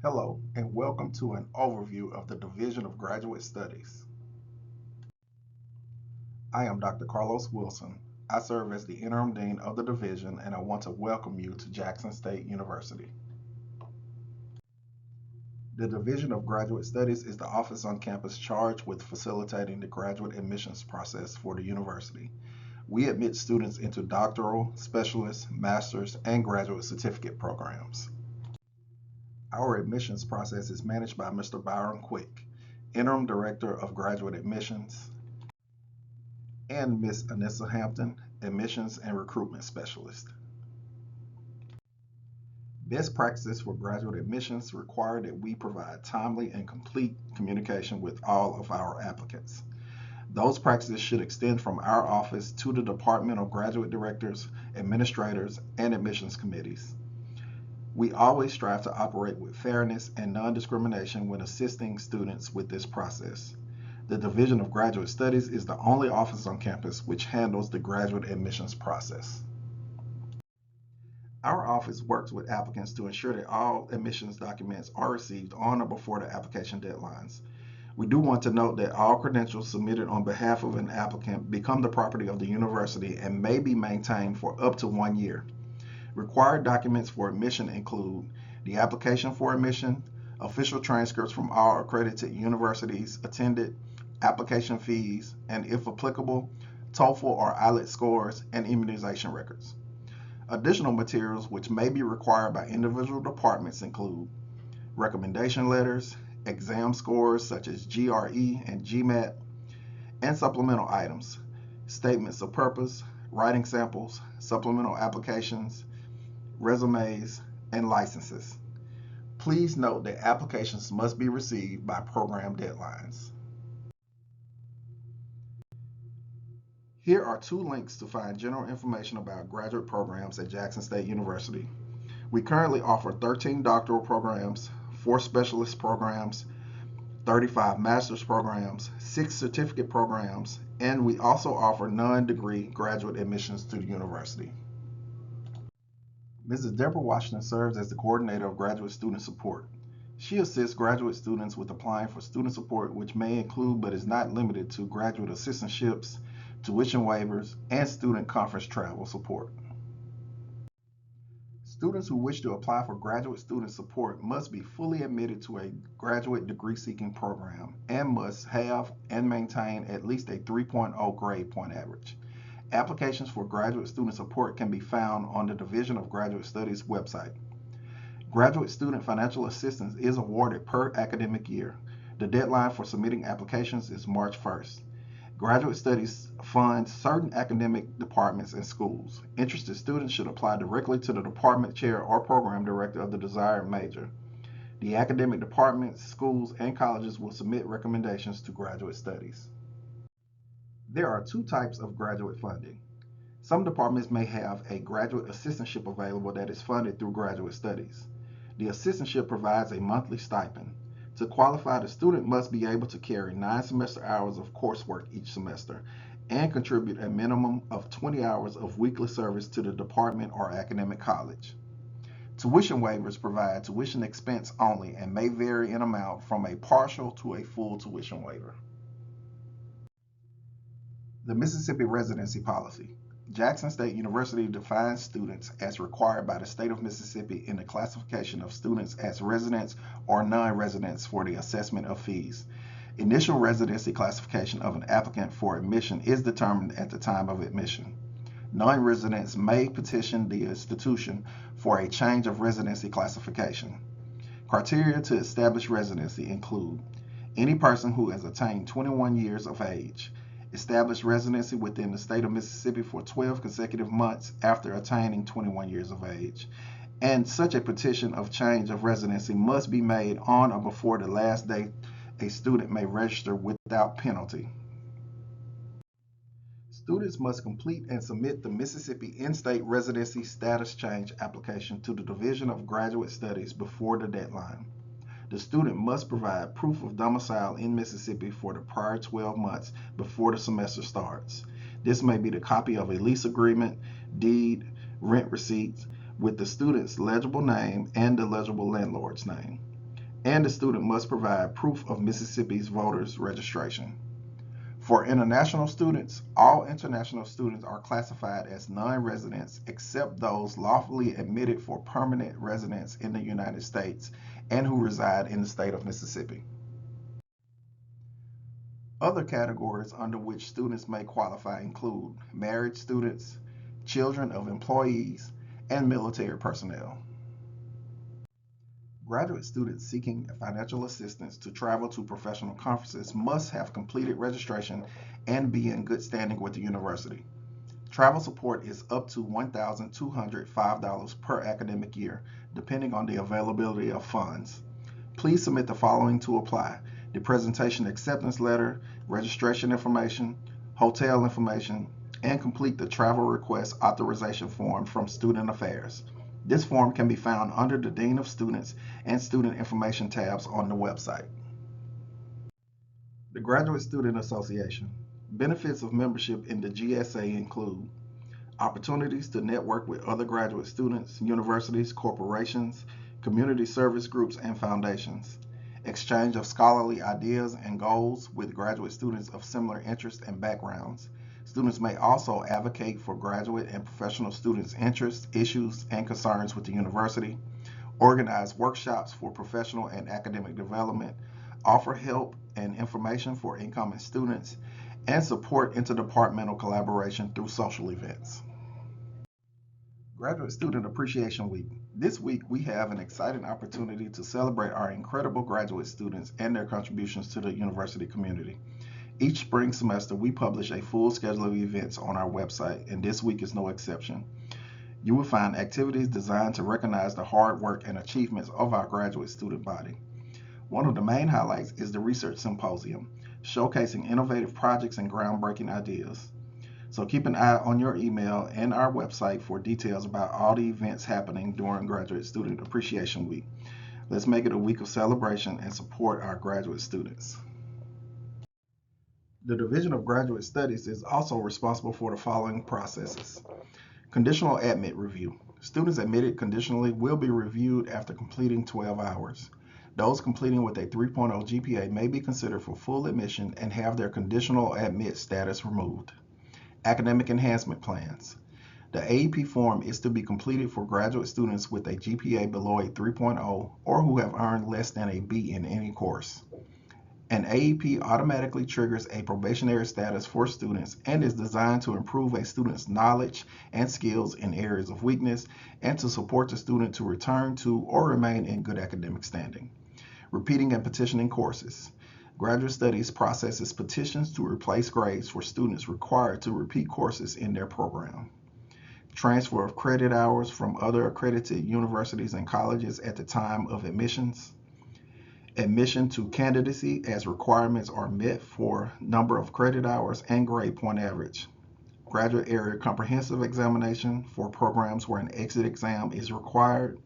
Hello, and welcome to an overview of the Division of Graduate Studies. I am Dr. Carlos Wilson. I serve as the Interim Dean of the Division, and I want to welcome you to Jackson State University. The Division of Graduate Studies is the office on campus charged with facilitating the graduate admissions process for the university. We admit students into doctoral, specialist, master's, and graduate certificate programs. Our admissions process is managed by Mr. Byron Quick, Interim Director of Graduate Admissions, and Ms. Anissa Hampton, Admissions and Recruitment Specialist. Best practices for graduate admissions require that we provide timely and complete communication with all of our applicants. Those practices should extend from our office to the Department of Graduate Directors, Administrators, and Admissions Committees. We always strive to operate with fairness and non-discrimination when assisting students with this process. The Division of Graduate Studies is the only office on campus which handles the graduate admissions process. Our office works with applicants to ensure that all admissions documents are received on or before the application deadlines. We do want to note that all credentials submitted on behalf of an applicant become the property of the university and may be maintained for up to 1 year. Required documents for admission include the application for admission, official transcripts from all accredited universities attended, application fees, and if applicable, TOEFL or IELTS scores and immunization records. Additional materials which may be required by individual departments include recommendation letters, exam scores such as GRE and GMAT, and supplemental items, statements of purpose, writing samples, supplemental applications, resumes, and licenses. Please note that applications must be received by program deadlines. Here are two links to find general information about graduate programs at Jackson State University. We currently offer 13 doctoral programs, 4 specialist programs, 35 master's programs, 6 certificate programs, and we also offer non-degree graduate admissions to the university. Mrs. Deborah Washington serves as the coordinator of graduate student support. She assists graduate students with applying for student support, which may include but is not limited to graduate assistantships, tuition waivers, and student conference travel support. Students who wish to apply for graduate student support must be fully admitted to a graduate degree seeking program and must have and maintain at least a 3.0 grade point average. Applications for graduate student support can be found on the Division of Graduate Studies website. Graduate student financial assistance is awarded per academic year. The deadline for submitting applications is March 1st. Graduate Studies funds certain academic departments and schools. Interested students should apply directly to the department chair or program director of the desired major. The academic departments, schools, and colleges will submit recommendations to Graduate Studies. There are two types of graduate funding. Some departments may have a graduate assistantship available that is funded through Graduate Studies. The assistantship provides a monthly stipend. To qualify, the student must be able to carry 9 semester hours of coursework each semester and contribute a minimum of 20 hours of weekly service to the department or academic college. Tuition waivers provide tuition expense only and may vary in amount from a partial to a full tuition waiver. The Mississippi Residency Policy. Jackson State University defines students as required by the state of Mississippi in the classification of students as residents or non-residents for the assessment of fees. Initial residency classification of an applicant for admission is determined at the time of admission. Non-residents may petition the institution for a change of residency classification. Criteria to establish residency include any person who has attained 21 years of age, established residency within the state of Mississippi for 12 consecutive months after attaining 21 years of age, and such a petition of change of residency must be made on or before the last day a student may register without penalty. Students must complete and submit the Mississippi In-State Residency Status Change application to the Division of Graduate Studies before the deadline. The student must provide proof of domicile in Mississippi for the prior 12 months before the semester starts. This may be the copy of a lease agreement, deed, rent receipts with the student's legible name and the legible landlord's name. and the student must provide proof of Mississippi's voters registration. For international students, all international students are classified as non-residents except those lawfully admitted for permanent residence in the United States and who reside in the state of Mississippi. Other categories under which students may qualify include married students, children of employees, and military personnel. Graduate students seeking financial assistance to travel to professional conferences must have completed registration and be in good standing with the university. Travel support is up to $1,205 per academic year, depending on the availability of funds. Please submit the following to apply: the presentation acceptance letter, registration information, hotel information, and complete the travel request authorization form from Student Affairs. This form can be found under the Dean of Students and Student Information tabs on the website. The Graduate Student Association. Benefits of membership in the GSA include opportunities to network with other graduate students, universities, corporations, community service groups, and foundations, exchange of scholarly ideas and goals with graduate students of similar interests and backgrounds. Students may also advocate for graduate and professional students' interests, issues, and concerns with the university, organize workshops for professional and academic development, offer help and information for incoming students, and support interdepartmental collaboration through social events. Graduate Student Appreciation Week. This week, we have an exciting opportunity to celebrate our incredible graduate students and their contributions to the university community. Each spring semester, we publish a full schedule of events on our website, and this week is no exception. You will find activities designed to recognize the hard work and achievements of our graduate student body. One of the main highlights is the Research Symposium, showcasing innovative projects and groundbreaking ideas. So keep an eye on your email and our website for details about all the events happening during Graduate Student Appreciation Week. Let's make it a week of celebration and support our graduate students. The Division of Graduate Studies is also responsible for the following processes. Conditional admit review. Students admitted conditionally will be reviewed after completing 12 hours. Those completing with a 3.0 GPA may be considered for full admission and have their conditional admit status removed. Academic enhancement plans. The AEP form is to be completed for graduate students with a GPA below a 3.0 or who have earned less than a B in any course. An AEP automatically triggers a probationary status for students and is designed to improve a student's knowledge and skills in areas of weakness and to support the student to return to or remain in good academic standing. Repeating and petitioning courses. Graduate Studies processes petitions to replace grades for students required to repeat courses in their program. Transfer of credit hours from other accredited universities and colleges at the time of admissions. Admission to candidacy as requirements are met for number of credit hours and grade point average. Graduate area comprehensive examination for programs where an exit exam is required.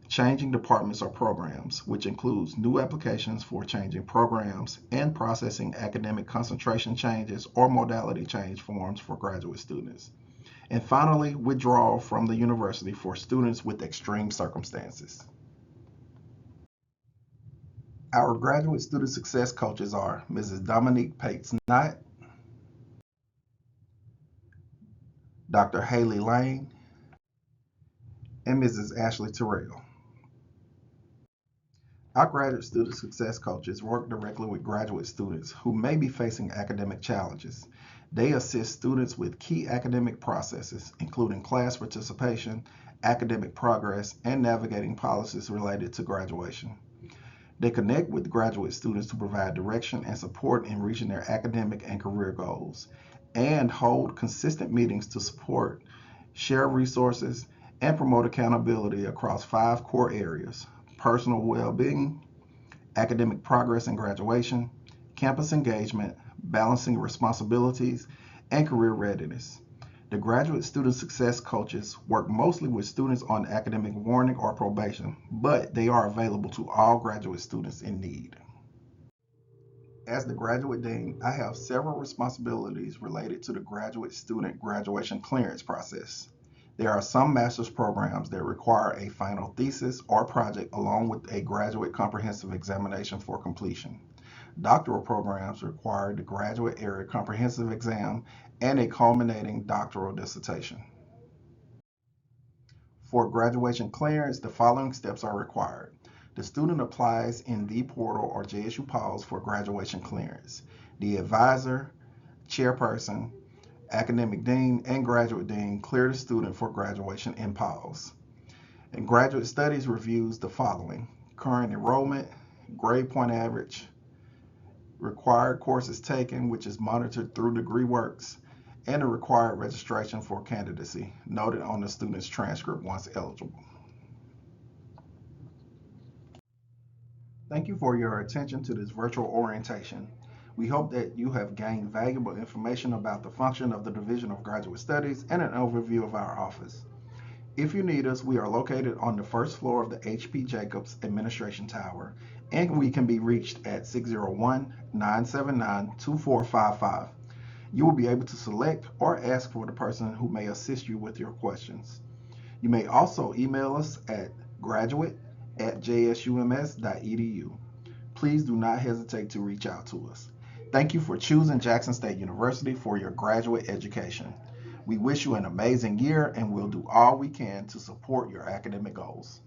Changing departments or programs, which includes new applications for changing programs and processing academic concentration changes or modality change forms for graduate students. And finally, withdrawal from the university for students with extreme circumstances. Our graduate student success coaches are Mrs. Dominique Pates-Knott, Dr. Haley Lane, and Mrs. Ashley Terrell. Our graduate student success coaches work directly with graduate students who may be facing academic challenges. They assist students with key academic processes, including class participation, academic progress, and navigating policies related to graduation. They connect with graduate students to provide direction and support in reaching their academic and career goals, and hold consistent meetings to support, share resources, and promote accountability across 5 core areas: personal well-being, academic progress and graduation, campus engagement, balancing responsibilities, and career readiness. The graduate student success coaches work mostly with students on academic warning or probation, but they are available to all graduate students in need. As the graduate dean, I have several responsibilities related to the graduate student graduation clearance process. There are some master's programs that require a final thesis or project along with a graduate comprehensive examination for completion. Doctoral programs require the graduate area comprehensive exam and a culminating doctoral dissertation. For graduation clearance, the following steps are required. The student applies in the portal or JSU PAULS for graduation clearance. The advisor, chairperson, academic dean, and graduate dean clear the student for graduation in PAULS. And graduate studies reviews the following: current enrollment, grade point average, required courses taken, which is monitored through DegreeWorks, and the required registration for candidacy, noted on the student's transcript once eligible. Thank you for your attention to this virtual orientation. We hope that you have gained valuable information about the function of the Division of Graduate Studies and an overview of our office. If you need us, we are located on the first floor of the H.P. Jacobs Administration Tower, and we can be reached at 601-979-2455. You will be able to select or ask for the person who may assist you with your questions. You may also email us at graduate@jsums.edu. Please do not hesitate to reach out to us. Thank you for choosing Jackson State University for your graduate education. We wish you an amazing year and we'll do all we can to support your academic goals.